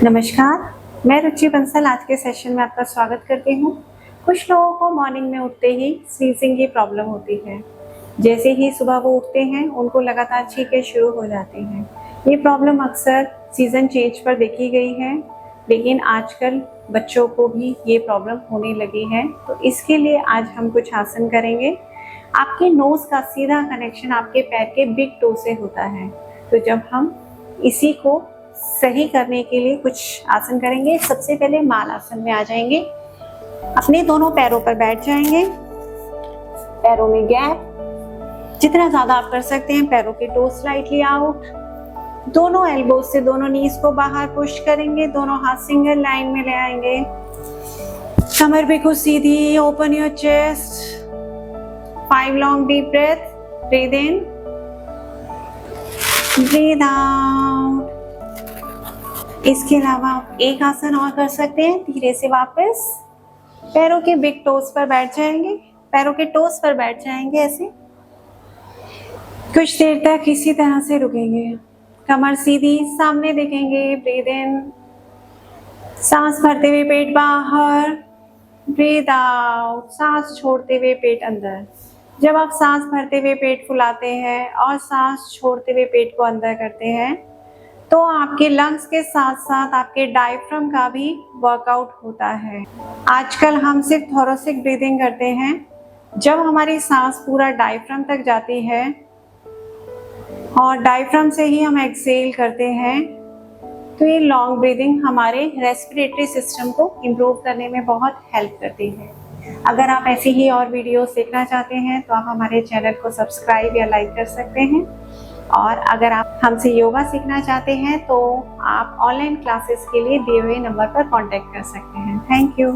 नमस्कार, मैं रुचि बंसल आज के सेशन में आपका स्वागत करती हूँ। कुछ लोगों को मॉर्निंग में उठते ही स्नीजिंग की प्रॉब्लम होती है। जैसे ही सुबह वो उठते हैं उनको लगातार छींकें शुरू हो जाती हैं। ये प्रॉब्लम अक्सर सीज़न चेंज पर देखी गई है, लेकिन आजकल बच्चों को भी ये प्रॉब्लम होने लगी है। तो इसके लिए आज हम कुछ आसन करेंगे। आपके नोज़ का सीधा कनेक्शन आपके पैर के बिग टो से होता है। तो जब हम इसी को सही करने के लिए कुछ आसन करेंगे। सबसे पहले माल आसन में आ जाएंगे। अपने दोनों पैरों पर बैठ जाएंगे। पैरों में गैप जितना ज्यादा आप कर सकते हैं। पैरों के टो स्लाइटली आउट। दोनों एल्बोज से दोनों नीज को बाहर पुश करेंगे। दोनों हाथ सिंगल लाइन में ले आएंगे। कमर बिल्कुल सीधी। Open your chest. 5 long deep breath. Breathe in, breathe out. इसके अलावा आप एक आसन और कर सकते हैं। धीरे से वापस पैरों के बिग टोज पर बैठ जाएंगे। पैरों के टोज पर बैठ जाएंगे। ऐसे कुछ देर तक इसी तरह से रुकेंगे। कमर सीधी, सामने देखेंगे। ब्रीथ इन, सांस भरते हुए पेट बाहर। ब्रीथ आउट, सांस छोड़ते हुए पेट अंदर। जब आप सांस भरते हुए पेट फुलाते हैं और सांस छोड़ते हुए पेट को अंदर करते हैं तो आपके लंग्स के साथ साथ आपके डायफ्राम का भी वर्कआउट होता है। आजकल हम सिर्फ थोरेसिक ब्रीदिंग करते हैं। जब हमारी सांस पूरा डायफ्राम तक जाती है और डायफ्राम से ही हम एक्सहेल करते हैं तो ये लॉन्ग ब्रीदिंग हमारे रेस्पिरेटरी सिस्टम को इम्प्रूव करने में बहुत हेल्प करती है। अगर आप ऐसी ही और वीडियोस देखना चाहते हैं तो आप हमारे चैनल को सब्सक्राइब या लाइक कर सकते हैं। और अगर आप हमसे योगा सीखना चाहते हैं तो आप ऑनलाइन क्लासेस के लिए दिए हुए नंबर पर कांटेक्ट कर सकते हैं। Thank you.